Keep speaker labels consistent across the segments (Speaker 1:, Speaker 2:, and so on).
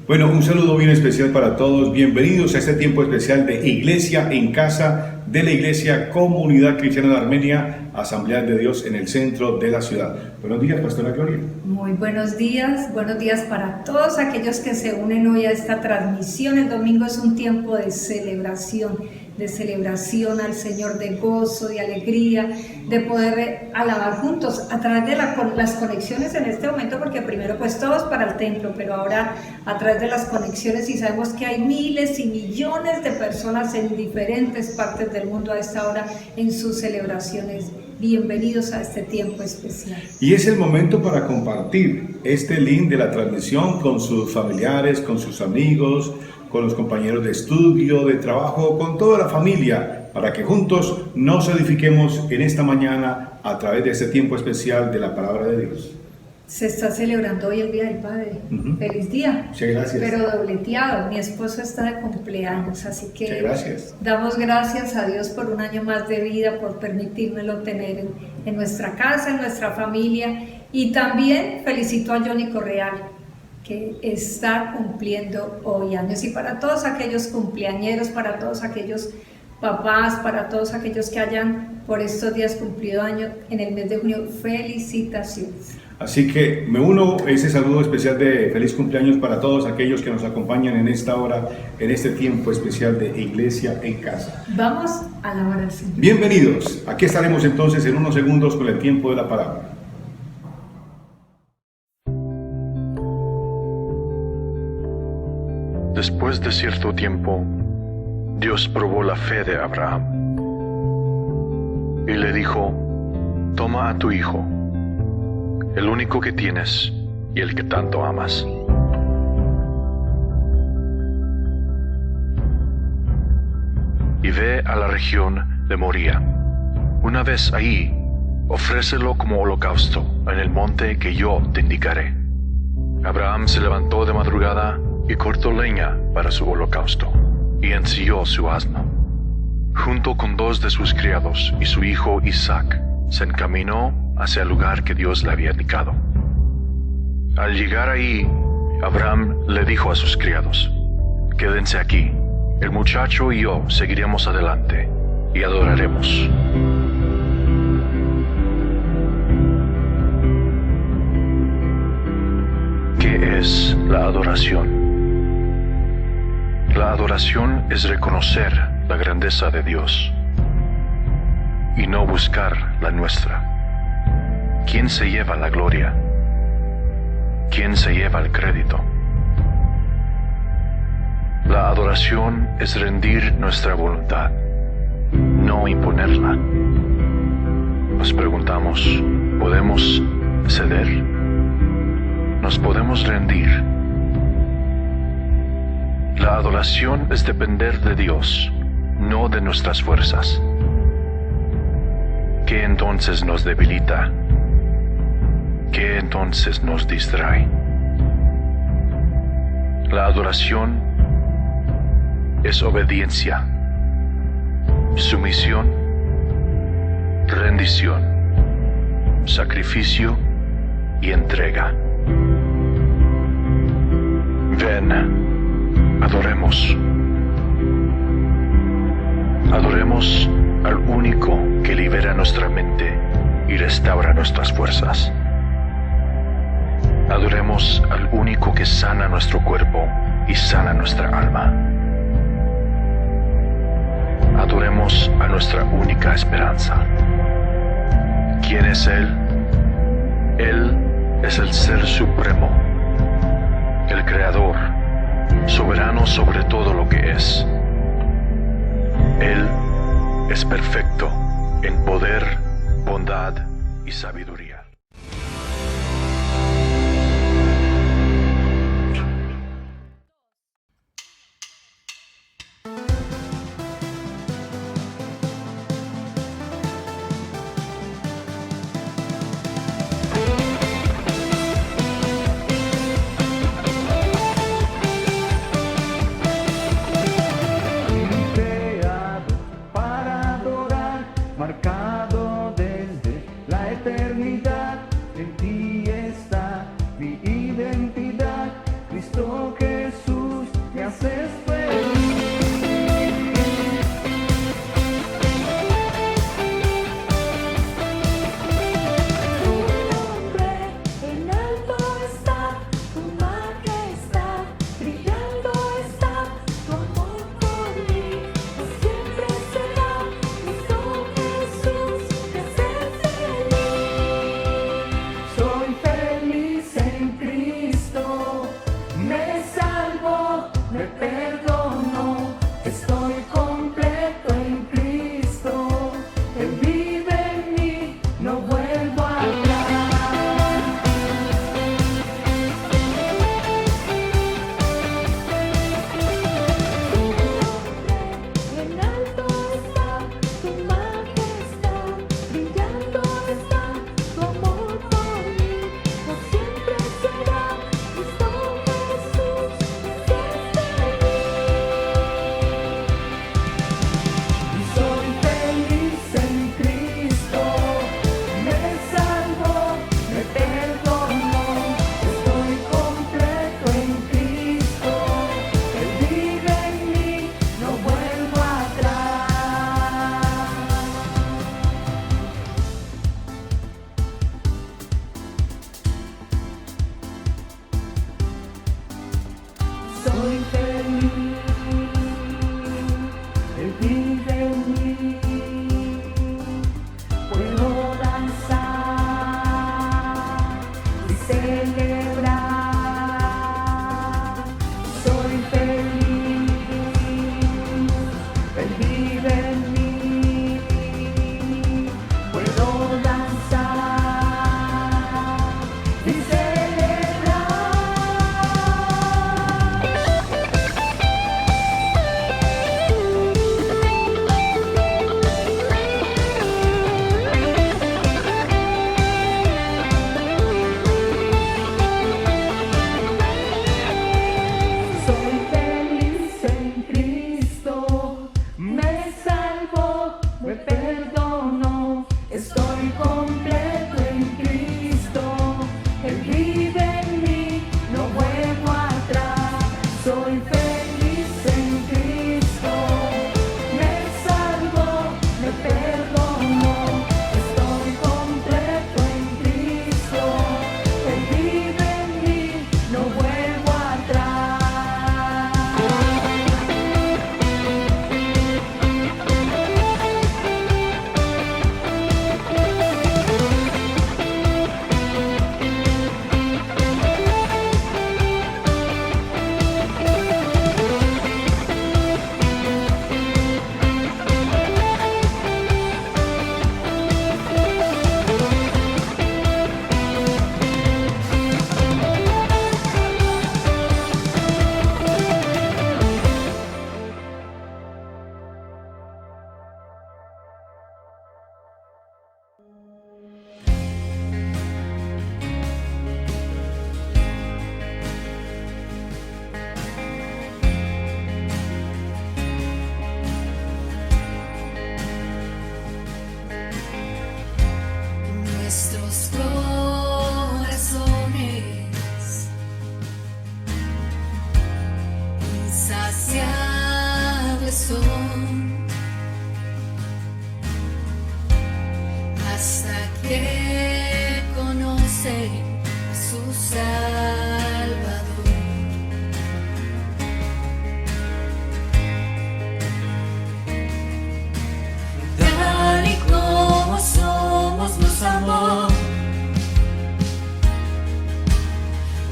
Speaker 1: Bueno, un saludo bien especial para todos. Bienvenidos a este tiempo especial de Iglesia en Casa de la Iglesia Comunidad Cristiana de Armenia, Asamblea de Dios en el centro de la ciudad. Buenos días, Pastora Gloria.
Speaker 2: Muy buenos días para todos aquellos que se unen hoy a esta transmisión. El domingo es un tiempo de celebración al Señor, de gozo, de alegría, de poder alabar juntos a través de las conexiones en este momento, porque primero pues todos para el templo, pero ahora a través de las conexiones, y sabemos que hay miles y millones de personas en diferentes partes del mundo a esta hora en sus celebraciones. Bienvenidos a este tiempo especial.
Speaker 1: Y es el momento para compartir este link de la transmisión con sus familiares, con sus amigos, con los compañeros de estudio, de trabajo, con toda la familia, para que juntos nos edifiquemos en esta mañana a través de este tiempo especial de la Palabra de Dios.
Speaker 2: Se está celebrando hoy el Día del Padre. Feliz día.
Speaker 1: Muchas gracias.
Speaker 2: Pero dobleteado. Mi esposo está de cumpleaños, así que
Speaker 1: muchas gracias.
Speaker 2: Damos gracias a Dios por un año más de vida, por permitírmelo tener en nuestra casa, en nuestra familia. Y también felicito a Johnny Correal, que está cumpliendo hoy años. Y para todos aquellos cumpleañeros, para todos aquellos papás, para todos aquellos que hayan por estos días cumplido año en el mes de junio, felicitaciones.
Speaker 1: Así que me uno a ese saludo especial de feliz cumpleaños para todos aquellos que nos acompañan en esta hora, en este tiempo especial de Iglesia en Casa.
Speaker 2: Vamos a alabar al Señor.
Speaker 1: Bienvenidos. Aquí estaremos entonces en unos segundos con el tiempo de la palabra.
Speaker 3: Después de cierto tiempo, Dios probó la fe de Abraham y le dijo: toma a tu hijo, el único que tienes y el que tanto amas, y ve a la región de Moría. Una vez ahí, ofrécelo como holocausto en el monte que yo te indicaré. Abraham se levantó de madrugada y cortó leña para su holocausto, y ensilló su asno. Junto con 2 de sus criados y su hijo Isaac, se encaminó hacia el lugar que Dios le había indicado. Al llegar ahí, Abraham le dijo a sus criados: quédense aquí, el muchacho y yo seguiremos adelante y adoraremos. ¿Qué es la adoración? La adoración es reconocer la grandeza de Dios y no buscar la nuestra. ¿Quién se lleva la gloria? ¿Quién se lleva el crédito? La adoración es rendir nuestra voluntad, no imponerla. Nos preguntamos, ¿podemos ceder? nos podemos rendir. La adoración es depender de Dios, no de nuestras fuerzas. ¿Qué entonces nos debilita? ¿Qué entonces nos distrae? La adoración es obediencia, sumisión, rendición, sacrificio y entrega. Ven, adoremos. Adoremos al único que libera nuestra mente y restaura nuestras fuerzas. Adoremos al único que sana nuestro cuerpo y sana nuestra alma. Adoremos a nuestra única esperanza. ¿Quién es Él? Él es el Ser Supremo, el Creador, soberano sobre todo lo que es. Él es perfecto en poder, bondad y sabiduría.
Speaker 4: Marcado desde la eternidad. que conoce a su Salvador. Tal y como somos nos amó.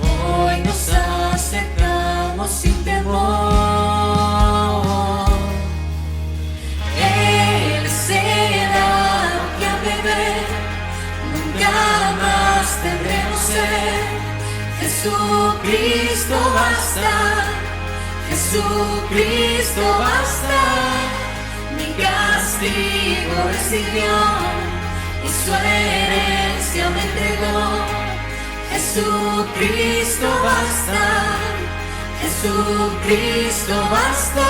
Speaker 4: Hoy nos acercamos sin temor. Él es el agua que al beber nunca más tendremos sed. Jesucristo basta, Jesucristo basta. Mi castigo recibió y su herencia me entregó. Jesucristo basta, Jesucristo basta.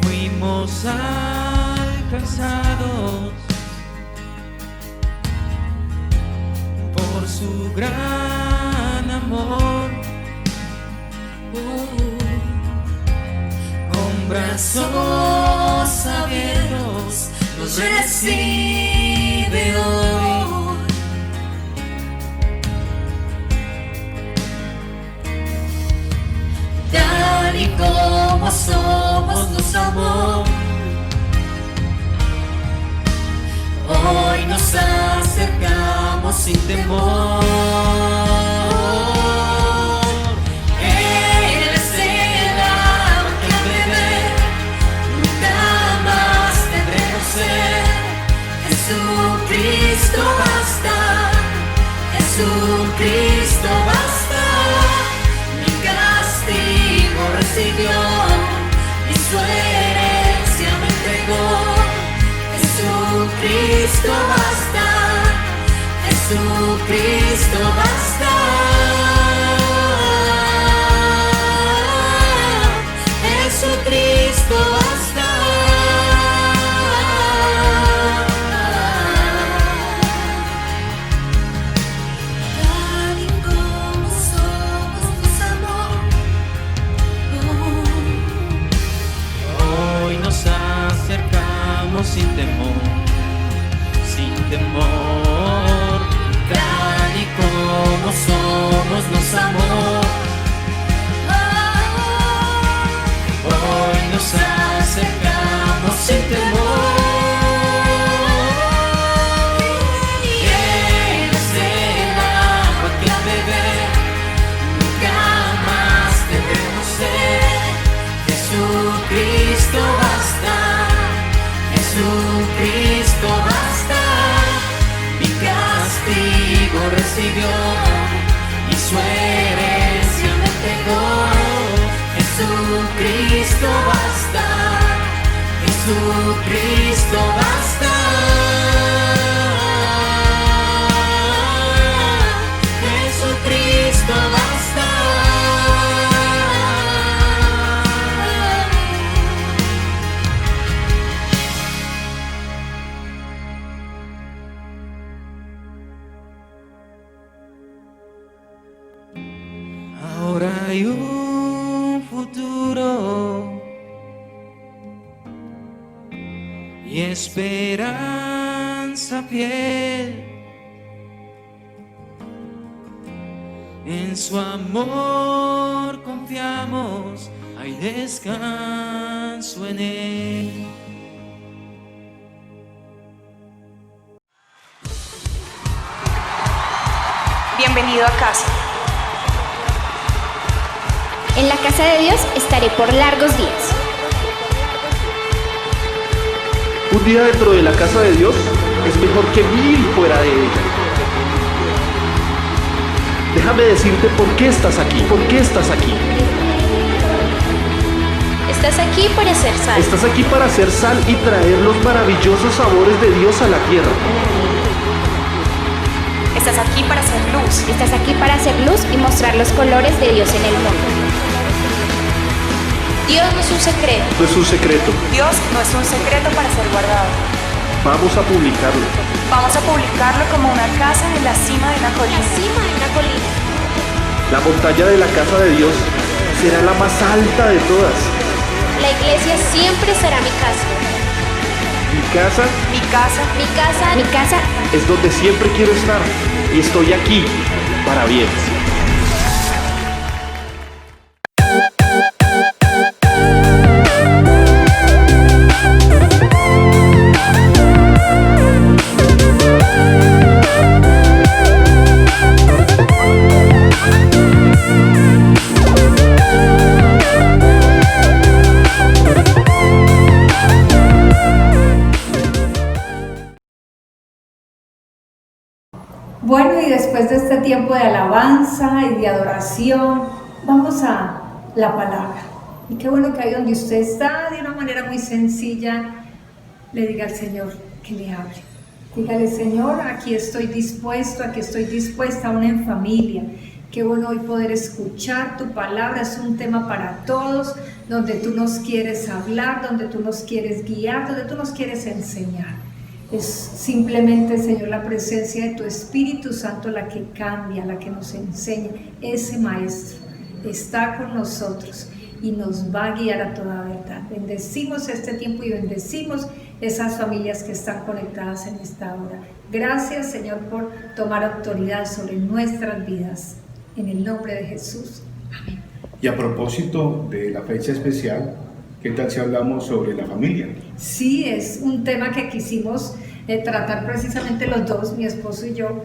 Speaker 5: Fuimos alcanzados por su gran amor. Con brazos abiertos nos recibe hoy. Tal y como somos nos amó. Hoy nos acercamos sin temor. Él es el agua que al beber nunca más tendremos sed. Jesucristo basta, Jesucristo basta. Mi castigo recibió y su herencia me entregó. Jesucristo basta, Jesucristo basta. Jesucristo basta. Tal y como somos nos amó. Hoy nos acercamos sin temor, sin temor. Tal y como somos nos amó. Hoy nos acercamos sin temor. Él es el agua que al beber nunca más tendremos sed. Jesucristo basta, Jesucristo basta. Mi castigo recibió y su herencia me entregó. Jesucristo basta, Jesucristo basta. Jesucristo basta. Ahora hay un futuro y esperanza fiel. En su amor confiamos, hay descanso en él.
Speaker 6: Bienvenido a casa.
Speaker 7: En la casa de Dios estaré por largos días.
Speaker 8: Un día dentro de la casa de Dios es mejor que 1000 fuera de ella. Déjame decirte por qué estás aquí, por qué estás aquí.
Speaker 7: Estás aquí para ser sal.
Speaker 8: Estás aquí para hacer sal y traer los maravillosos sabores de Dios a la tierra.
Speaker 6: Estás aquí para hacer luz.
Speaker 7: Estás aquí para hacer luz y mostrar los colores de Dios en el mundo. Dios no es un secreto.
Speaker 8: No es un secreto.
Speaker 6: Dios no es un secreto para ser guardado.
Speaker 8: Vamos a publicarlo.
Speaker 6: Vamos a publicarlo como una casa en la cima de una colina.
Speaker 8: La montaña de la casa de Dios será la más alta de todas.
Speaker 7: La iglesia siempre será mi casa.
Speaker 8: Mi casa
Speaker 6: Mi casa.
Speaker 7: Mi casa, mi casa.
Speaker 8: es donde siempre quiero estar y estoy aquí para bien.
Speaker 2: Bueno, y después de este tiempo de alabanza y de adoración, vamos a la palabra. Y qué bueno que ahí donde usted está, de una manera muy sencilla, le diga al Señor que le hable. Dígale, Señor, aquí estoy dispuesto, aquí estoy dispuesta, aún en familia. Qué bueno hoy poder escuchar tu palabra, es un tema para todos, donde tú nos quieres hablar, donde tú nos quieres guiar, donde tú nos quieres enseñar. Es simplemente, Señor, la presencia de tu Espíritu Santo la que cambia, la que nos enseña. Ese Maestro está con nosotros y nos va a guiar a toda verdad. Bendecimos este tiempo y bendecimos esas familias que están conectadas en esta hora. Gracias, Señor, por tomar autoridad sobre nuestras vidas. En el nombre de Jesús. Amén.
Speaker 1: Y a propósito de la fecha especial, ¿qué tal si hablamos sobre la familia?
Speaker 2: Sí, es un tema que quisimos tratar precisamente los dos, mi esposo y yo.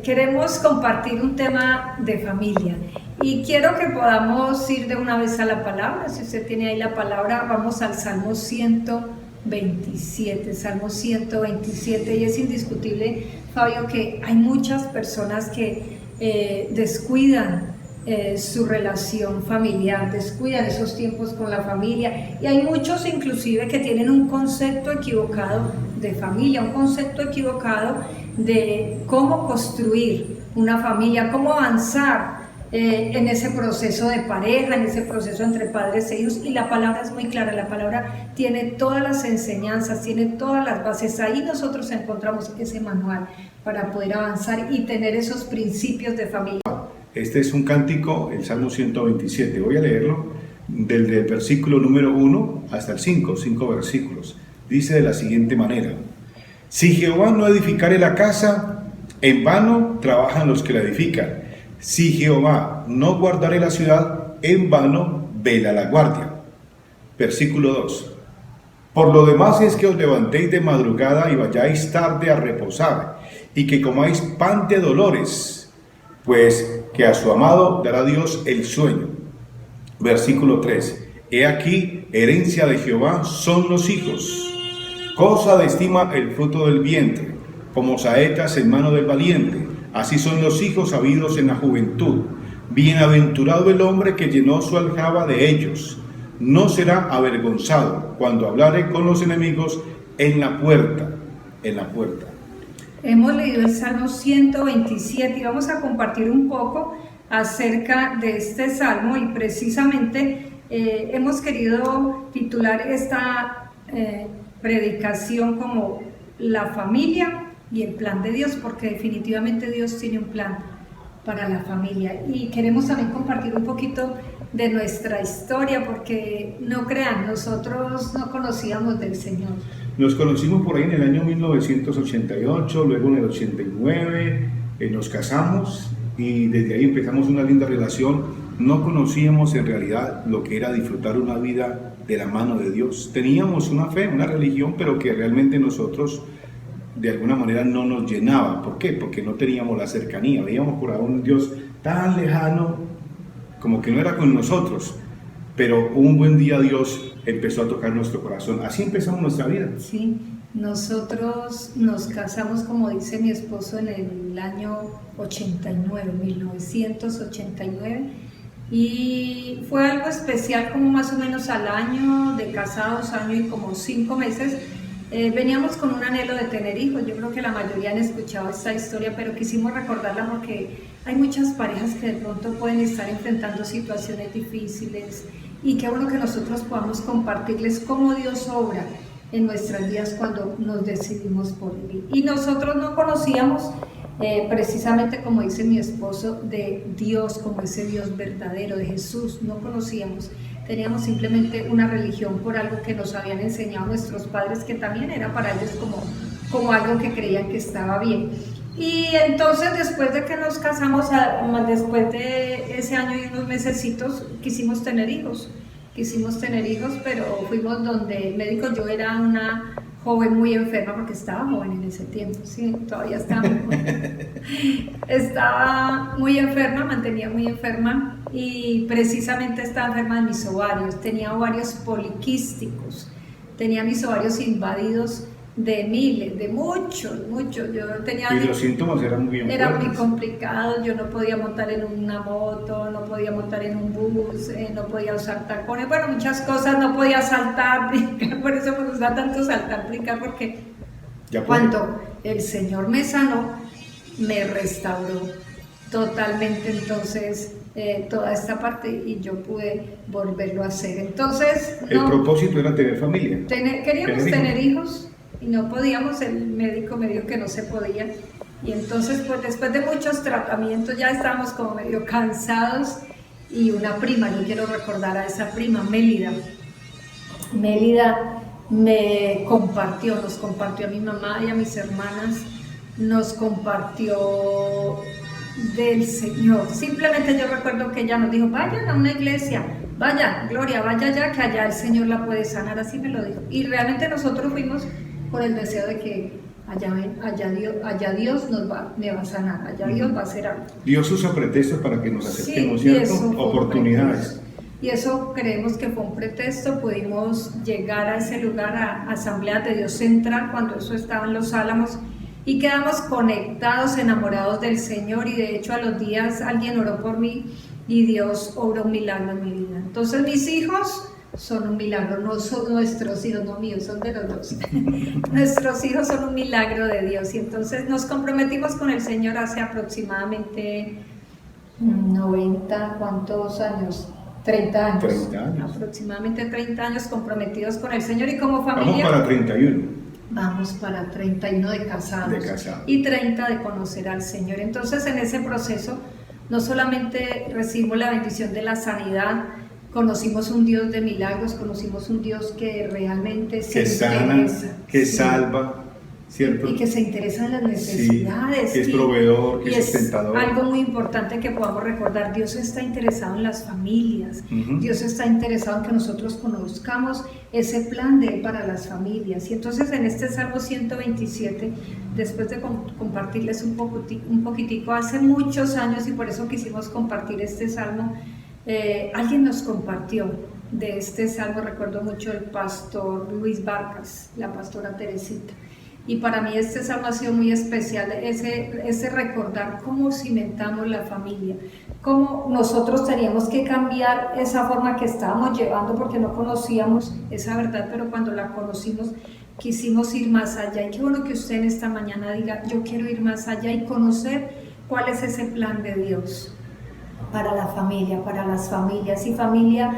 Speaker 2: Queremos compartir un tema de familia y quiero que podamos ir de una vez a la palabra. Si usted tiene ahí la palabra, vamos al Salmo 127, Salmo 127, y es indiscutible, Fabio, que hay muchas personas que descuidan su relación familiar, descuidan esos tiempos con la familia, y hay muchos inclusive que tienen un concepto equivocado de familia, un concepto equivocado de cómo construir una familia, cómo avanzar en ese proceso de pareja, en ese proceso entre padres e hijos. Y la palabra es muy clara, la palabra tiene todas las enseñanzas, tiene todas las bases. Ahí nosotros encontramos ese manual para poder avanzar y tener esos principios de familia.
Speaker 1: Este es un cántico, el Salmo 127. Voy a leerlo desde el versículo número 1 hasta el 5 versículos. Dice de la siguiente manera: Si Jehová no edificare la casa, en vano trabajan los que la edifican. Si Jehová no guardare la ciudad, en vano vela la guardia. Versículo 2. Por lo demás es que os levantéis de madrugada y vayáis tarde a reposar, y que comáis pan de dolores, pues que a su amado dará Dios el sueño. Versículo 3. He aquí, herencia de Jehová son los hijos, cosa de estima el fruto del vientre, como saetas en mano del valiente, así son los hijos habidos en la juventud. Bienaventurado el hombre que llenó su aljaba de ellos, no será avergonzado cuando hablare con los enemigos en la puerta,
Speaker 2: Hemos leído el Salmo 127 y vamos a compartir un poco acerca de este salmo, y precisamente hemos querido titular esta predicación como la familia y el plan de Dios, porque definitivamente Dios tiene un plan para la familia. Y queremos también compartir un poquito de nuestra historia, porque no crean, nosotros no conocíamos del Señor.
Speaker 1: Nos conocimos por ahí en el año 1988, luego en el 89 nos casamos y desde ahí empezamos una linda relación. No conocíamos en realidad lo que era disfrutar una vida de la mano de Dios. Teníamos una fe, una religión, pero que realmente nosotros de alguna manera no nos llenaba. ¿Por qué? Porque no teníamos la cercanía, veíamos por ahí un Dios tan lejano, como que no era con nosotros. Pero un buen día Dios empezó a tocar nuestro corazón. Así empezamos nuestra vida.
Speaker 2: Sí, nosotros nos casamos, como dice mi esposo, en el año 89, 1989, y fue algo especial, como más o menos al año de casados, año y como 5 meses, veníamos con un anhelo de tener hijos. Yo creo que la mayoría han escuchado esta historia, pero quisimos recordarla porque hay muchas parejas que de pronto pueden estar enfrentando situaciones difíciles, y qué bueno que nosotros podamos compartirles cómo Dios obra en nuestras vidas cuando nos decidimos por Él. Y nosotros no conocíamos precisamente como dice mi esposo, de Dios, como ese Dios verdadero, de Jesús. No conocíamos, teníamos simplemente una religión por algo que nos habían enseñado nuestros padres, que también era para ellos como algo que creían que estaba bien. Y entonces después de que nos casamos, después de ese año y unos mesecitos, quisimos tener hijos, pero fuimos donde el médico. Yo era una joven muy enferma, porque estaba joven en ese tiempo, sí, todavía estaba muy enferma, mantenía muy enferma, y precisamente estaba enferma de mis ovarios. Tenía ovarios poliquísticos, tenía mis ovarios invadidos de miles, de muchos. Yo tenía,
Speaker 1: y los síntomas eran muy fuertes.
Speaker 2: Era muy complicado. Yo no podía montar en una moto, no podía montar en un bus, no podía usar tacones, bueno, muchas cosas, no podía saltar, brincar. Por eso me gusta tanto saltar, brincar, porque cuando el Señor me sanó, me restauró totalmente, entonces toda esta parte, y yo pude volverlo a hacer. Entonces
Speaker 1: el propósito era tener familia,
Speaker 2: queríamos tener hijos, y no podíamos. El médico me dijo que no se podía, y entonces pues después de muchos tratamientos ya estábamos como medio cansados, y una prima, yo quiero recordar a esa prima, Mélida nos compartió a mi mamá y a mis hermanas, nos compartió del Señor. Simplemente yo recuerdo que ella nos dijo: vayan a una iglesia, vaya, Gloria, vaya allá, que allá el Señor la puede sanar, así me lo dijo. Y realmente nosotros fuimos por el deseo de que allá Dios me va a sanar, allá Dios va a hacer algo.
Speaker 1: Dios usa pretextos para que nos acerquemos, ¿cierto? Oportunidades.
Speaker 2: Y eso creemos que fue un pretexto. Pudimos llegar a ese lugar, a Asamblea de Dios Central, cuando eso estaba en Los Álamos, y quedamos conectados, enamorados del Señor. Y de hecho a los días alguien oró por mí y Dios obró un milagro en mi vida. Entonces mis hijos son un milagro, no son nuestros hijos, no míos, son de los dos. Nuestros hijos son un milagro de Dios. Y entonces nos comprometimos con el Señor hace aproximadamente 90, ¿cuántos años? 30 años. 30 años. Aproximadamente 30 años comprometidos con el Señor, y como familia.
Speaker 1: Vamos para 31.
Speaker 2: Vamos para 31 de casados. Y 30 de conocer al Señor. Entonces en ese proceso no solamente recibimos la bendición de la sanidad, conocimos un Dios de milagros, conocimos un Dios que realmente se
Speaker 1: sana, que salva, ¿cierto?
Speaker 2: Y que se interesa en las necesidades.
Speaker 1: Sí, que es proveedor, que es sustentador.
Speaker 2: Algo muy importante que podamos recordar: Dios está interesado en las familias. Dios está interesado en que nosotros conozcamos ese plan de Él para las familias. Y entonces en este Salmo 127, después de compartirles un poquitico, hace muchos años, y por eso quisimos compartir este Salmo, alguien nos compartió de este Salmo. Recuerdo mucho el pastor Luis Vargas, la pastora Teresita. Y para mí este Salmo ha sido muy especial, ese recordar cómo cimentamos la familia, cómo nosotros teníamos que cambiar esa forma que estábamos llevando, porque no conocíamos esa verdad, pero cuando la conocimos quisimos ir más allá. Y qué bueno que usted en esta mañana diga: yo quiero ir más allá y conocer cuál es ese plan de Dios para la familia, para las familias. Y familia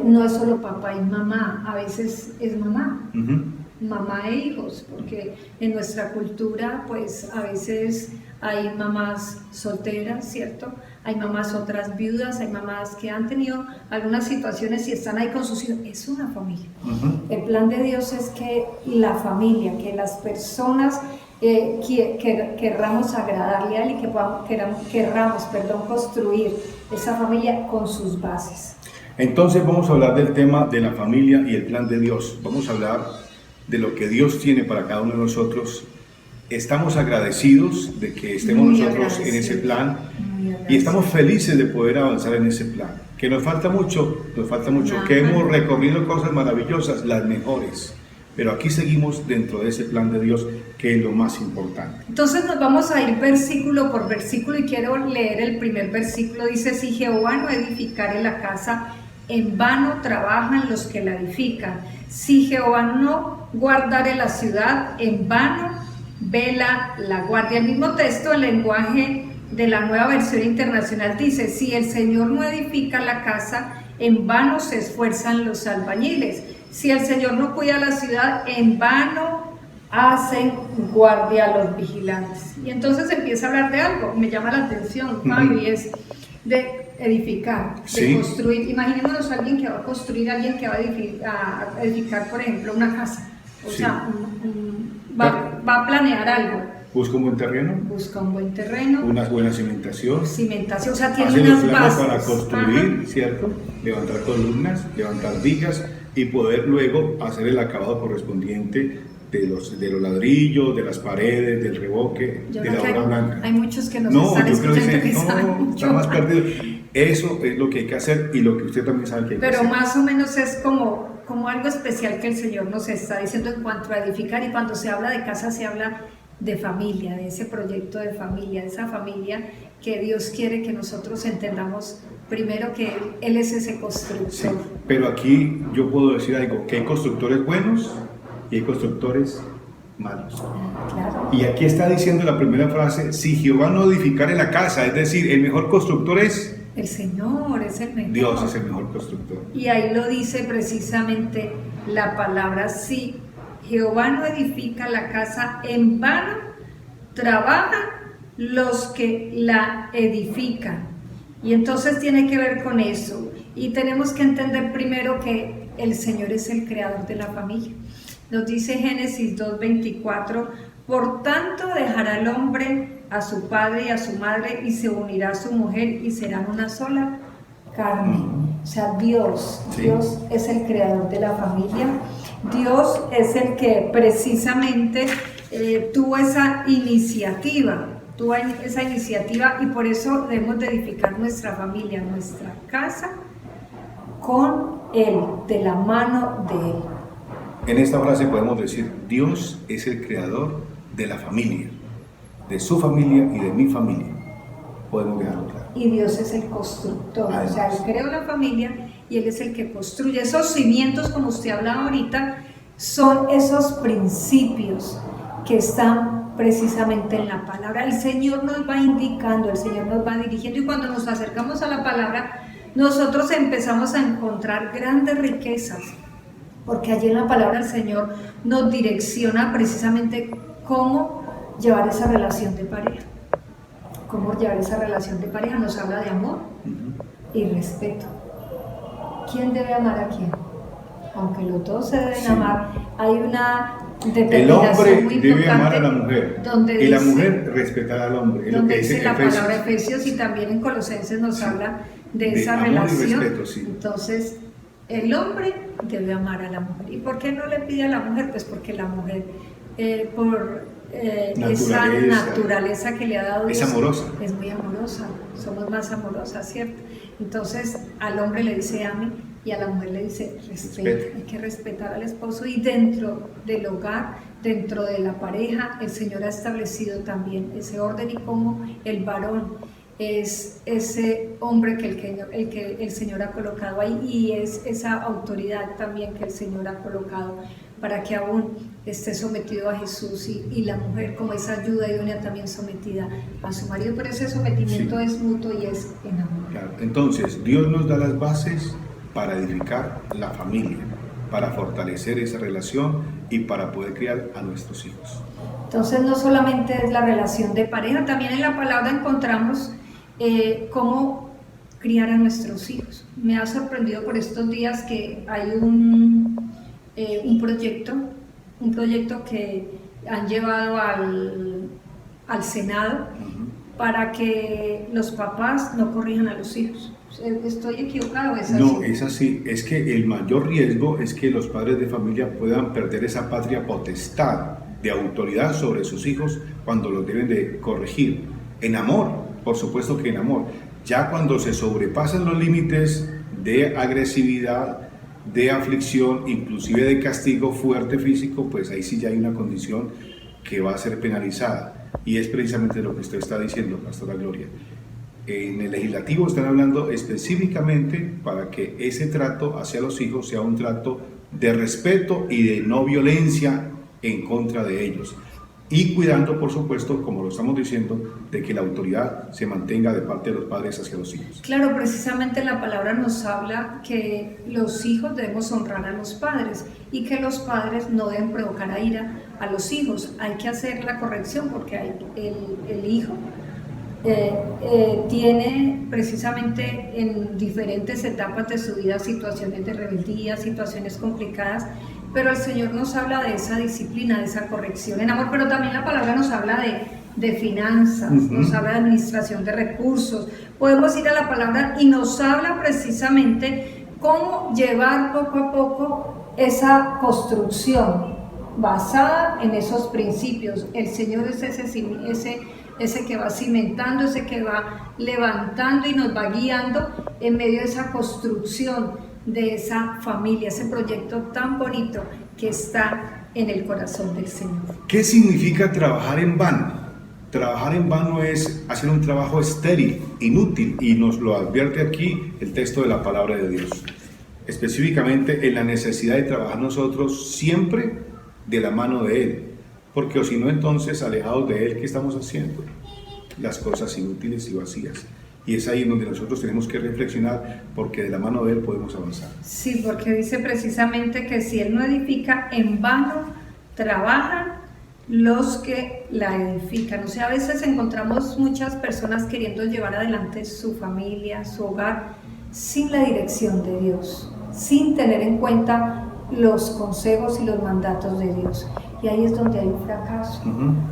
Speaker 2: no es solo papá y mamá, a veces es mamá. Mamá e hijos, porque en nuestra cultura pues a veces hay mamás solteras, ¿cierto? Hay mamás otras viudas, hay mamás que han tenido algunas situaciones y están ahí con sus hijos. Es una familia. El plan de Dios es que la familia, que las personas querramos agradarle a Él, y que querramos construir esa familia con sus bases.
Speaker 1: Entonces vamos a hablar del tema de la familia y el plan de Dios. Vamos a hablar de lo que Dios tiene para cada uno de nosotros. Estamos agradecidos de que estemos nosotros en ese plan, y estamos felices de poder avanzar en ese plan. Que nos falta mucho, que hemos recorrido cosas maravillosas, las mejores, pero aquí seguimos dentro de ese plan de Dios, que es lo más importante.
Speaker 2: Entonces nos vamos a ir versículo por versículo, y quiero leer el primer versículo. Dice: si Jehová no edificare la casa, en vano trabajan los que la edifican. Si Jehová no guardare la ciudad, en vano vela la guardia. El mismo texto, el lenguaje de la Nueva Versión Internacional, dice: si el Señor no edifica la casa, en vano se esfuerzan los albañiles. Si el Señor no cuida la ciudad, en vano hacen guardia a los vigilantes. Y entonces empieza a hablar de algo, me llama la atención, Fabio, y es de edificar, de construir. Imaginémonos a alguien que va a construir, alguien que va a edificar, por ejemplo, una casa. O sea, va a planear algo.
Speaker 1: Busca un buen terreno.
Speaker 2: Busca un buen terreno.
Speaker 1: Una buena cimentación.
Speaker 2: Cimentación, o sea, tiene
Speaker 1: hace
Speaker 2: unas
Speaker 1: los planos
Speaker 2: bases.
Speaker 1: para construir,
Speaker 2: Ajá.
Speaker 1: ¿cierto? Levantar columnas, levantar vigas y poder luego hacer el acabado correspondiente de los ladrillos, de las paredes, del revoque,
Speaker 2: Yo
Speaker 1: de
Speaker 2: creo
Speaker 1: la
Speaker 2: que
Speaker 1: obra blanca.
Speaker 2: hay muchos que nos
Speaker 1: No,
Speaker 2: están
Speaker 1: yo creo
Speaker 2: escuchando
Speaker 1: que
Speaker 2: que saben
Speaker 1: no,
Speaker 2: mucho
Speaker 1: está más
Speaker 2: más.
Speaker 1: perdido. Eso es lo que hay que hacer y lo que usted también sabe que hay que
Speaker 2: Pero
Speaker 1: hacer.
Speaker 2: más o menos es como algo especial que el Señor nos está diciendo en cuanto a edificar, y cuando se habla de casa se habla de familia, de ese proyecto de familia, de esa familia que Dios quiere que nosotros entendamos primero que Él es ese constructor.
Speaker 1: Sí, pero aquí yo puedo decir algo, que hay constructores buenos y hay constructores malos.
Speaker 2: Claro.
Speaker 1: Y aquí está diciendo la primera frase, si Jehová no edificare la casa, es decir, el mejor constructor es
Speaker 2: El Señor es el mejor.
Speaker 1: Dios, es el mejor constructor.
Speaker 2: Y ahí lo dice precisamente la palabra, si Jehová no edifica la casa, en vano trabajan los que la edifican. Y entonces tiene que ver con eso. Y tenemos que entender primero que el Señor es el creador de la familia. Nos dice Génesis 2:24, por tanto dejará el hombre a su padre y a su madre y se unirá a su mujer y serán una sola carne. O sea, Dios es el creador de la familia. Dios es el que precisamente tuvo esa iniciativa y por eso debemos de edificar nuestra familia, nuestra casa con Él, de la mano de Él.
Speaker 1: En esta frase podemos decir, Dios es el creador de la familia, de su familia y de mi familia. Podemos dejarlo claro.
Speaker 2: Y Dios es el constructor,
Speaker 1: Además.
Speaker 2: o sea, Él creó la familia y Él es el que construye. Esos cimientos, como usted hablaba ahorita, son esos principios que están precisamente en la palabra. El Señor nos va indicando, el Señor nos va dirigiendo, y cuando nos acercamos a la palabra, nosotros empezamos a encontrar grandes riquezas, porque allí en la palabra el Señor nos direcciona precisamente cómo llevar esa relación de pareja. Cómo llevar esa relación de pareja, nos habla de amor y respeto. ¿Quién debe amar a quién? Aunque los dos se deben amar, hay una
Speaker 1: El hombre
Speaker 2: muy
Speaker 1: debe amar
Speaker 2: importante
Speaker 1: a la mujer
Speaker 2: donde
Speaker 1: y la
Speaker 2: dice-
Speaker 1: mujer respetar al hombre. Es lo
Speaker 2: donde
Speaker 1: que
Speaker 2: dice la
Speaker 1: Efesios.
Speaker 2: palabra Efesios, y también en Colosenses nos habla de esa
Speaker 1: amor y
Speaker 2: relación.
Speaker 1: respeto, sí.
Speaker 2: Entonces, el hombre debe amar a la mujer. ¿Y por qué no le pide a la mujer? Pues porque la mujer, por esa naturaleza que le ha dado Dios,
Speaker 1: Es amorosa.
Speaker 2: es muy amorosa, somos más amorosas, ¿cierto? Entonces, al hombre le dice ame y a la mujer le dice respeta. Hay que respetar al esposo, y dentro del hogar, dentro de la pareja, el Señor ha establecido también ese orden, y como el varón es ese hombre que el Señor ha colocado ahí, y es esa autoridad también que el Señor ha colocado para que aún esté sometido a Jesús, y la mujer como esa ayuda idónea también sometida a su marido, pero ese sometimiento es mutuo y es en amor.
Speaker 1: Claro. Entonces, Dios nos da las bases para edificar la familia, para fortalecer esa relación y para poder criar a nuestros hijos.
Speaker 2: Entonces, no solamente es la relación de pareja, también en la palabra encontramos cómo criar a nuestros hijos. Me ha sorprendido por estos días que hay un proyecto que han llevado al Senado para que los papás no corrijan a los hijos. ¿Estoy equivocado? ¿Es así?
Speaker 1: No, es así. Es que el mayor riesgo es que los padres de familia puedan perder esa patria potestad de autoridad sobre sus hijos cuando los deben de corregir. En amor, por supuesto que en amor. Ya cuando se sobrepasan los límites de agresividad, de aflicción, inclusive de castigo fuerte físico, pues ahí sí ya hay una condición que va a ser penalizada. Y es precisamente lo que usted está diciendo, Pastora Gloria. En el legislativo están hablando específicamente para que ese trato hacia los hijos sea un trato de respeto y de no violencia en contra de ellos. y cuidando, por supuesto, como lo estamos diciendo, de que la autoridad se mantenga de parte de los padres hacia los hijos.
Speaker 2: Claro, precisamente la palabra nos habla que los hijos debemos honrar a los padres y que los padres no deben provocar a ira a los hijos. Hay que hacer la corrección porque el hijo tiene precisamente en diferentes etapas de su vida situaciones de rebeldía, situaciones complicadas, pero el Señor nos habla de esa disciplina, de esa corrección en amor, pero también la palabra nos habla de finanzas, nos habla de administración de recursos. Podemos ir a la palabra y nos habla precisamente cómo llevar poco a poco esa construcción basada en esos principios. El Señor es ese que va cimentando, ese que va levantando y nos va guiando en medio de esa construcción de esa familia, ese proyecto tan bonito que está en el corazón del Señor.
Speaker 1: ¿Qué significa trabajar en vano? Trabajar en vano es hacer un trabajo estéril, inútil, y nos lo advierte aquí el texto de la palabra de Dios. Específicamente en la necesidad de trabajar nosotros siempre de la mano de Él, porque o si no, entonces alejados de Él, ¿qué estamos haciendo? Las cosas inútiles y vacías. Y es ahí donde nosotros tenemos que reflexionar, porque de la mano de Él podemos avanzar.
Speaker 2: Sí, porque dice precisamente que si Él no edifica, en vano trabajan los que la edifican. O sea, a veces encontramos muchas personas queriendo llevar adelante su familia, su hogar, sin la dirección de Dios, sin tener en cuenta los consejos y los mandatos de Dios. Y ahí es donde hay un fracaso,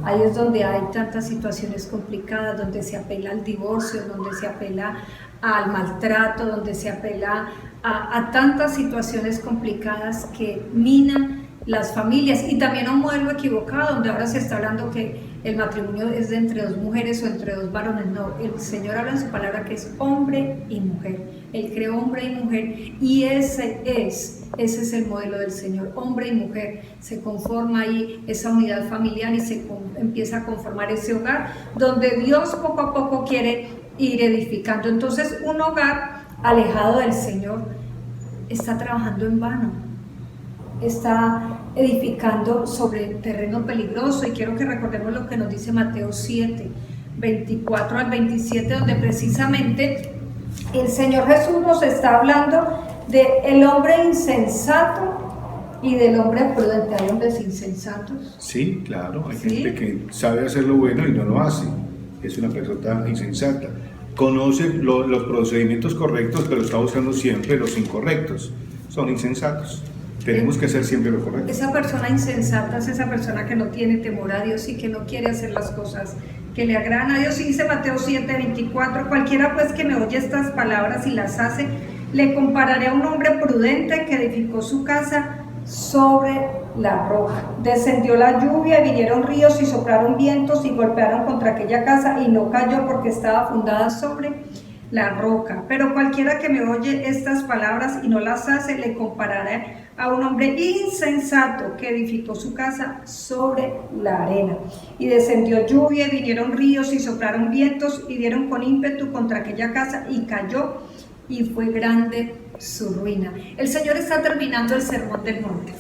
Speaker 2: ahí es donde hay tantas situaciones complicadas, donde se apela al divorcio, donde se apela al maltrato, donde se apela a tantas situaciones complicadas que minan las familias, y también a un modelo equivocado donde ahora se está hablando que el matrimonio es de entre dos mujeres o entre dos varones. No, el Señor habla en su palabra que es hombre y mujer. Él creó hombre y mujer, y ese es el modelo del Señor, hombre y mujer. Se conforma ahí esa unidad familiar y se empieza a conformar ese hogar donde Dios poco a poco quiere ir edificando. Entonces, un hogar alejado del Señor está trabajando en vano, está edificando sobre terreno peligroso. Y quiero que recordemos lo que nos dice Mateo 7, 24 al 27, donde precisamente el Señor Jesús nos está hablando del hombre insensato y del hombre prudente. ¿Hay hombres insensatos?
Speaker 1: Sí, claro, hay gente que sabe hacer lo bueno y no lo hace. Es una persona insensata. Conoce los procedimientos correctos, pero está buscando siempre los incorrectos. Son insensatos. Tenemos que hacer siempre lo correcto.
Speaker 2: Esa persona insensata es esa persona que no tiene temor a Dios y que no quiere hacer las cosas que le agradan a Dios. Y dice Mateo 7, 24, cualquiera pues que me oye estas palabras y las hace, le compararé a un hombre prudente que edificó su casa sobre la roca. Descendió la lluvia, vinieron ríos y soplaron vientos y golpearon contra aquella casa, y no cayó porque estaba fundada sobre la roca. Pero cualquiera que me oye estas palabras y no las hace, le compararé a un hombre insensato que edificó su casa sobre la arena. Y descendió lluvia, y vinieron ríos y soplaron vientos y dieron con ímpetu contra aquella casa, y cayó, y fue grande su ruina. El Señor está terminando el Sermón del Monte,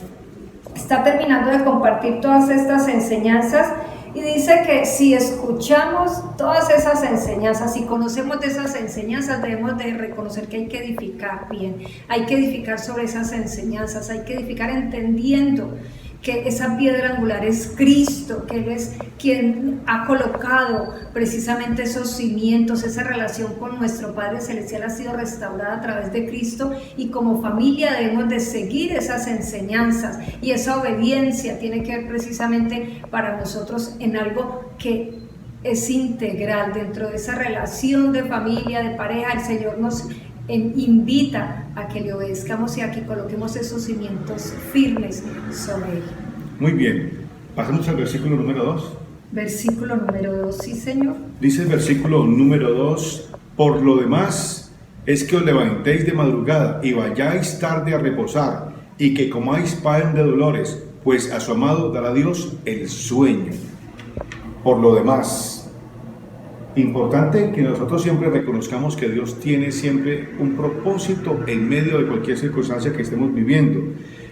Speaker 2: está terminando de compartir todas estas enseñanzas, y dice que si escuchamos todas esas enseñanzas, si conocemos de esas enseñanzas, debemos de reconocer que hay que edificar bien, hay que edificar sobre esas enseñanzas, hay que edificar entendiendo que esa piedra angular es Cristo, que Él es quien ha colocado precisamente esos cimientos. Esa relación con nuestro Padre Celestial ha sido restaurada a través de Cristo, y como familia debemos de seguir esas enseñanzas, y esa obediencia tiene que ver precisamente para nosotros en algo que es integral dentro de esa relación de familia, de pareja. El Señor nos invita a que le obedezcamos y a que coloquemos esos cimientos firmes sobre él.
Speaker 1: Muy bien, pasamos al versículo número 2.
Speaker 2: Versículo número 2, sí, Señor.
Speaker 1: Dice el versículo número 2: por lo demás es que os levantéis de madrugada y vayáis tarde a reposar, y que comáis pan de dolores, pues a su amado dará Dios el sueño. Por lo demás. Importante que nosotros siempre reconozcamos que Dios tiene siempre un propósito en medio de cualquier circunstancia que estemos viviendo.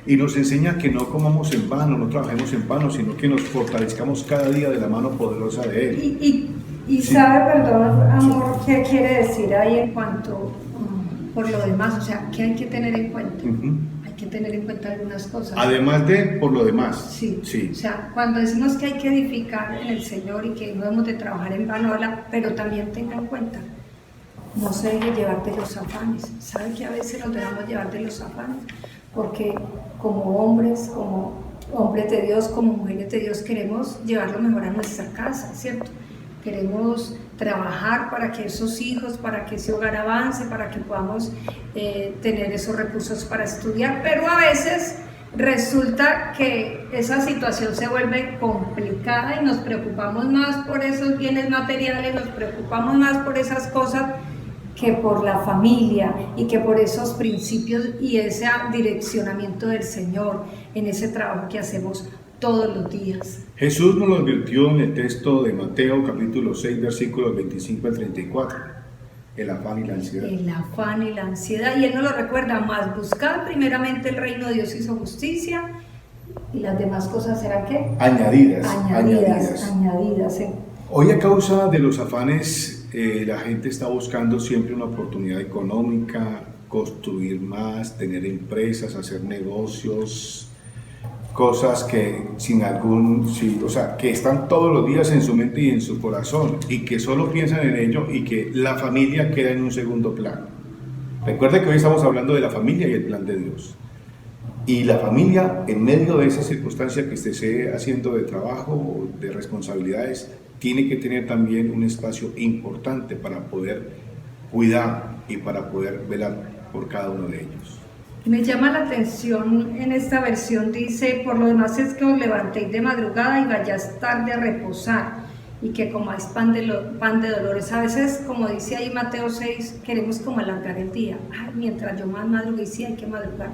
Speaker 1: Y nos enseña que no comamos en vano, no trabajemos en vano, sino que nos fortalezcamos cada día de la mano poderosa de Él.
Speaker 2: Y sabe, perdón, amor, ¿qué quiere decir ahí en cuanto por lo demás? O sea, ¿qué hay que tener en cuenta? Hay que tener en cuenta algunas cosas.
Speaker 1: Además de por lo demás.
Speaker 2: Sí. O sea, cuando decimos que hay que edificar en el Señor y que no debemos de trabajar en vano, pero también tenga en cuenta, no se deje llevar de los afanes. ¿Sabe que a veces nos dejamos llevar de los afanes? Porque como hombres de Dios, como mujeres de Dios, queremos llevar lo mejor a nuestra casa, ¿cierto? Queremos trabajar para que esos hijos, para que ese hogar avance, para que podamos tener esos recursos para estudiar, pero a veces resulta que esa situación se vuelve complicada y nos preocupamos más por esos bienes materiales, nos preocupamos más por esas cosas que por la familia y que por esos principios y ese direccionamiento del Señor en ese trabajo que hacemos todos los días.
Speaker 1: Jesús nos lo advirtió en el texto de Mateo capítulo 6 versículos 25 al 34, el afán y la ansiedad. El
Speaker 2: afán y la ansiedad, y Él nos lo recuerda más: buscad primeramente el reino de Dios y su justicia, y las demás cosas serán ¿qué?
Speaker 1: Añadidas. Hoy, a causa de los afanes, la gente está buscando siempre una oportunidad económica, construir más, tener empresas, hacer negocios, cosas que que están todos los días en su mente y en su corazón, y que solo piensan en ello, y que la familia queda en un segundo plano. Recuerda que hoy estamos hablando de la familia y el plan de Dios. Y la familia, en medio de esa circunstancia que esté haciendo de trabajo, de responsabilidades, tiene que tener también un espacio importante para poder cuidar y para poder velar por cada uno de ellos.
Speaker 2: Me llama la atención en esta versión, dice: por lo demás es que os levantéis de madrugada y vayáis tarde a reposar, y que comáis pan de dolores. A veces, como dice ahí Mateo 6, queremos como alargar el día. Mientras yo más madrugue, y sí hay que madrugar,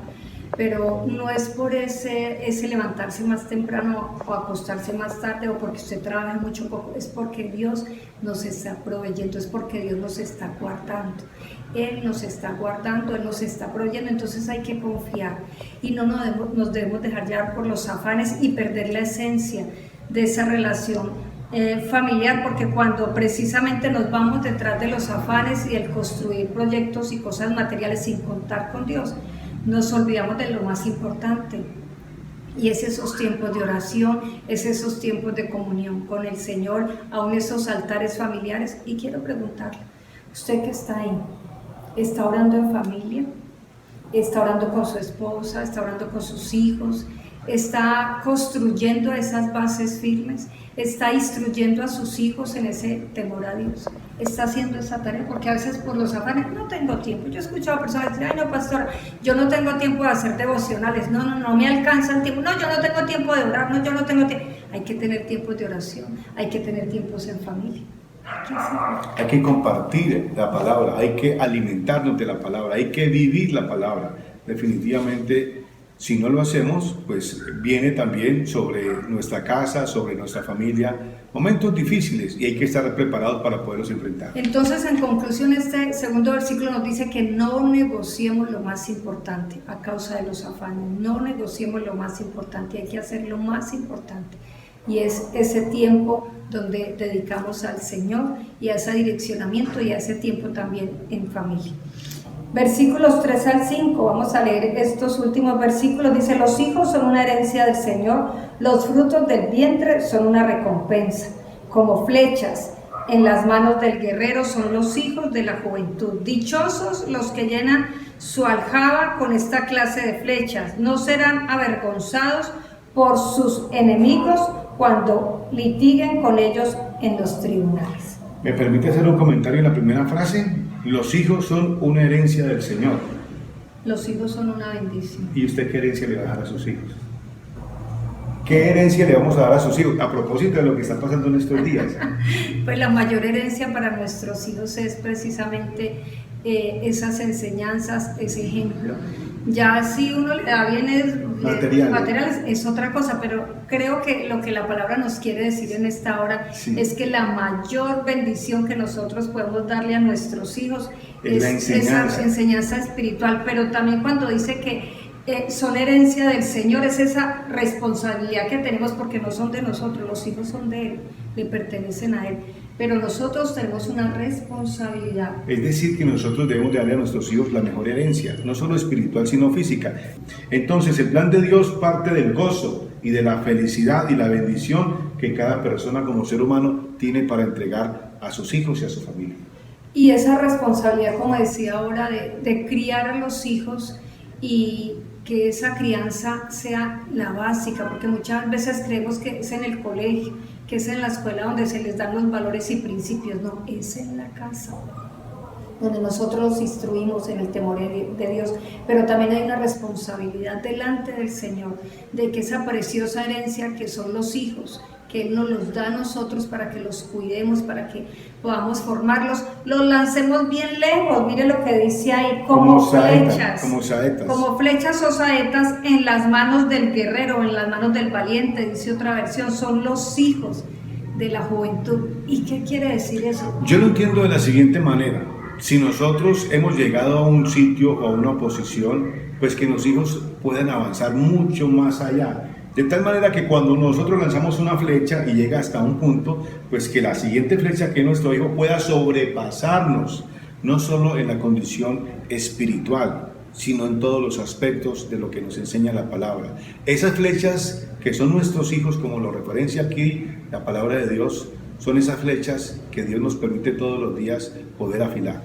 Speaker 2: pero no es por ese levantarse más temprano o acostarse más tarde, o porque usted trabaja mucho poco, es porque Dios nos está proveyendo, es porque Dios nos está guardando. Él nos está guardando, Él nos está proveyendo. Entonces hay que confiar y no nos debemos dejar llevar por los afanes y perder la esencia de esa relación familiar, porque cuando precisamente nos vamos detrás de los afanes y el construir proyectos y cosas materiales sin contar con Dios, nos olvidamos de lo más importante, y es esos tiempos de oración, es esos tiempos de comunión con el Señor, aún esos altares familiares. Y quiero preguntarle, usted que está ahí, ¿está orando en familia? ¿Está orando con su esposa? ¿Está orando con sus hijos? ¿Está construyendo esas bases firmes? ¿Está instruyendo a sus hijos en ese temor a Dios? ¿Está haciendo esa tarea? Porque a veces por los afanes no tengo tiempo. Yo he escuchado personas decir: ay no, pastora, yo no tengo tiempo de hacer devocionales, no me alcanza el tiempo, no, yo no tengo tiempo de orar, no, yo no tengo tiempo. Hay que tener tiempos de oración, hay que tener tiempos en familia.
Speaker 1: Hay que compartir la palabra, hay que alimentarnos de la palabra, hay que vivir la palabra. Definitivamente, si no lo hacemos, pues viene también sobre nuestra casa, sobre nuestra familia, momentos difíciles, y hay que estar preparados para poderlos enfrentar.
Speaker 2: Entonces, en conclusión, este segundo versículo nos dice que no negociemos lo más importante a causa de los afanes. No negociemos lo más importante, hay que hacer lo más importante, y es ese tiempo donde dedicamos al Señor y a ese direccionamiento y a ese tiempo también en familia. Versículos 3 al 5, vamos a leer estos últimos versículos. Dice: los hijos son una herencia del Señor, los frutos del vientre son una recompensa. Como flechas en las manos del guerrero son los hijos de la juventud. Dichosos los que llenan su aljaba con esta clase de flechas, no serán avergonzados por sus enemigos cuando litiguen con ellos en los tribunales.
Speaker 1: ¿Me permite hacer un comentario en la primera frase? Los hijos son una herencia del Señor.
Speaker 2: Los hijos son una bendición.
Speaker 1: ¿Y usted qué herencia le va a dar a sus hijos? ¿Qué herencia le vamos a dar a sus hijos? A propósito de lo que está pasando en estos días.
Speaker 2: Pues la mayor herencia para nuestros hijos es precisamente esas enseñanzas, ese ejemplo Ya si uno le da bienes
Speaker 1: materiales
Speaker 2: es otra cosa, pero creo que lo que la palabra nos quiere decir en esta hora es que la mayor bendición que nosotros podemos darle a nuestros hijos es esa enseñanza espiritual, pero también cuando dice que son herencia del Señor, es esa responsabilidad que tenemos porque no son de nosotros, los hijos son de Él, le pertenecen a Él. Pero nosotros tenemos una responsabilidad.
Speaker 1: Es decir, que nosotros debemos darle a nuestros hijos la mejor herencia, no solo espiritual, sino física. Entonces, el plan de Dios parte del gozo y de la felicidad y la bendición que cada persona como ser humano tiene para entregar a sus hijos y a su familia.
Speaker 2: Y esa responsabilidad, como decía ahora, de criar a los hijos y que esa crianza sea la básica, porque muchas veces creemos que es en el colegio, que es en la escuela donde se les dan los valores y principios. No, es en la casa donde nosotros los instruimos en el temor de Dios, pero también hay una responsabilidad delante del Señor, de que esa preciosa herencia que son los hijos, que Él nos los da a nosotros para que los cuidemos, para que podamos formarlos, los lancemos bien lejos. Mire lo que dice ahí, como flechas, como flechas o saetas en las manos del guerrero, en las manos del valiente, dice otra versión, son los hijos de la juventud. ¿Y qué quiere decir eso?
Speaker 1: Yo lo entiendo de la siguiente manera: si nosotros hemos llegado a un sitio o a una posición, pues que los hijos puedan avanzar mucho más allá. De tal manera que cuando nosotros lanzamos una flecha y llega hasta un punto, pues que la siguiente flecha que nuestro hijo pueda sobrepasarnos, no solo en la condición espiritual, sino en todos los aspectos de lo que nos enseña la palabra. Esas flechas que son nuestros hijos, como lo referencia aquí la palabra de Dios, son esas flechas que Dios nos permite todos los días poder afilar.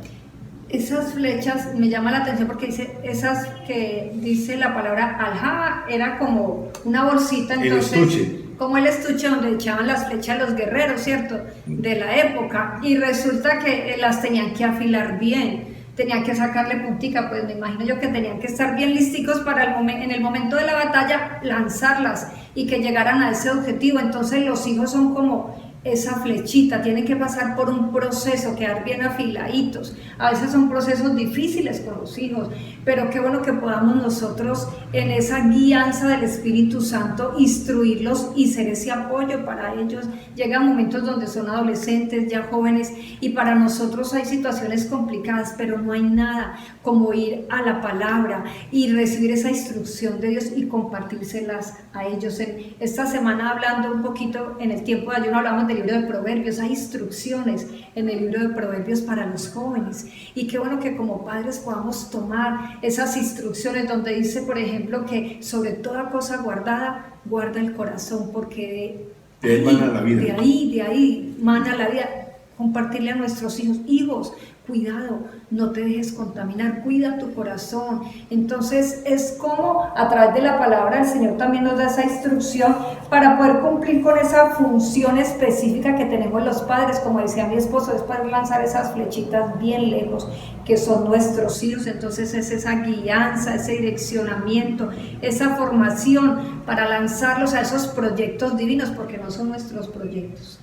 Speaker 2: Esas flechas me llama la atención porque dice, esas que dice la palabra aljaba, era como una bolsita, entonces,
Speaker 1: el estuche.
Speaker 2: Como el estuche donde echaban las flechas los guerreros, ¿cierto? De la época, y resulta que las tenían que afilar bien, tenían que sacarle puntica, pues me imagino yo que tenían que estar bien listicos para en el momento de la batalla lanzarlas y que llegaran a ese objetivo. Entonces los hijos son como esa flechita, tienen que pasar por un proceso, quedar bien afiladitos. A veces son procesos difíciles con los hijos, pero qué bueno que podamos nosotros en esa guianza del Espíritu Santo instruirlos y ser ese apoyo para ellos. Llegan momentos donde son adolescentes, ya jóvenes, y para nosotros hay situaciones complicadas, pero no hay nada como ir a la palabra y recibir esa instrucción de Dios y compartírselas a ellos. Esta semana, hablando un poquito en el tiempo de ayuno, hablamos del libro de Proverbios. Hay instrucciones en el libro de Proverbios para los jóvenes, y qué bueno que como padres podamos tomar esas instrucciones donde dice, por ejemplo, que sobre toda cosa guardada, guarda el corazón, porque
Speaker 1: de ahí mana la vida.
Speaker 2: De ahí mana la vida. Compartirle a nuestros hijos, cuidado, no te dejes contaminar, cuida tu corazón. Entonces es como a través de la palabra el Señor también nos da esa instrucción para poder cumplir con esa función específica que tenemos los padres, como decía mi esposo, es para lanzar esas flechitas bien lejos, que son nuestros hijos. Entonces es esa guianza, ese direccionamiento, esa formación para lanzarlos a esos proyectos divinos, porque no son nuestros proyectos.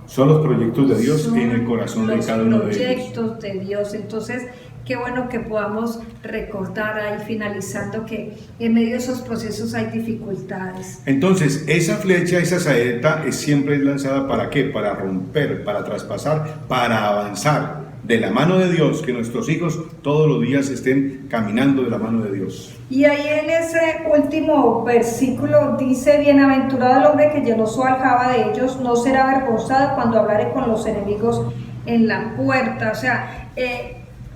Speaker 1: Son los proyectos de Dios en el corazón de cada uno de ellos.
Speaker 2: Los proyectos de Dios. Entonces, qué bueno que podamos recordar ahí, finalizando, que en medio de esos procesos hay dificultades.
Speaker 1: Entonces, esa flecha, esa saeta, siempre es lanzada ¿para qué? Para romper, para traspasar, para avanzar de la mano de Dios, que nuestros hijos todos los días estén caminando de la mano de Dios.
Speaker 2: Y ahí en ese último versículo dice, bienaventurado el hombre que llenó su aljaba de ellos, no será avergonzado cuando hablare con los enemigos en la puerta. O sea,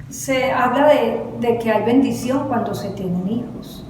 Speaker 2: se habla de que hay bendición cuando se tienen hijos,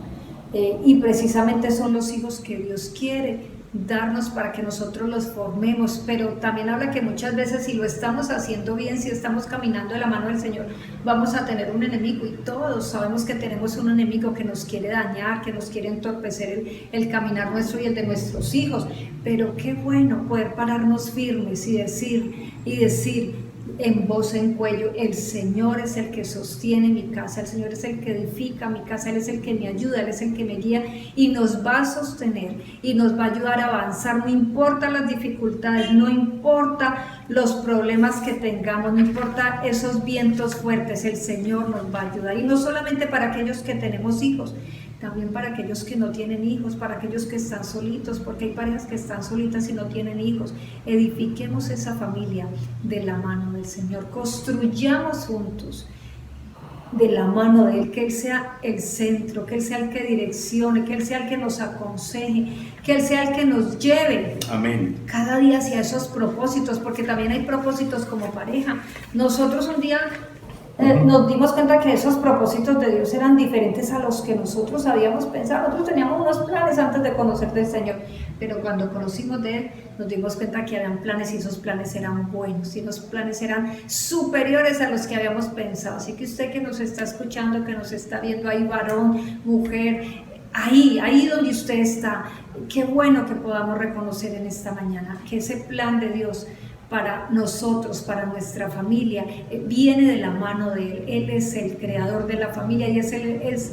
Speaker 2: y precisamente son los hijos que Dios quiere darnos para que nosotros los formemos, pero también habla que muchas veces, si lo estamos haciendo bien, si estamos caminando de la mano del Señor, vamos a tener un enemigo, y todos sabemos que tenemos un enemigo que nos quiere dañar, que nos quiere entorpecer el caminar nuestro y el de nuestros hijos. Pero qué bueno poder pararnos firmes y decir en voz en cuello: el Señor es el que sostiene mi casa, el Señor es el que edifica mi casa, Él es el que me ayuda, Él es el que me guía y nos va a sostener y nos va a ayudar a avanzar. No importa las dificultades, no importa los problemas que tengamos, no importa esos vientos fuertes, el Señor nos va a ayudar. Y no solamente para aquellos que tenemos hijos, también para aquellos que no tienen hijos, para aquellos que están solitos, porque hay parejas que están solitas y no tienen hijos. Edifiquemos esa familia de la mano del Señor, construyamos juntos de la mano de Él, que Él sea el centro, que Él sea el que direccione, que Él sea el que nos aconseje, que Él sea el que nos lleve.
Speaker 1: Amén.
Speaker 2: Cada día hacia esos propósitos, porque también hay propósitos como pareja. Nosotros un día nos dimos cuenta que esos propósitos de Dios eran diferentes a los que nosotros habíamos pensado. Nosotros teníamos unos planes antes de conocer del Señor, pero cuando conocimos de Él, nos dimos cuenta que eran planes y esos planes eran buenos y los planes eran superiores a los que habíamos pensado. Así que usted que nos está escuchando, que nos está viendo ahí, varón, mujer, ahí donde usted está, qué bueno que podamos reconocer en esta mañana que ese plan de Dios para nosotros, para nuestra familia, viene de la mano de Él. Él es el creador de la familia y es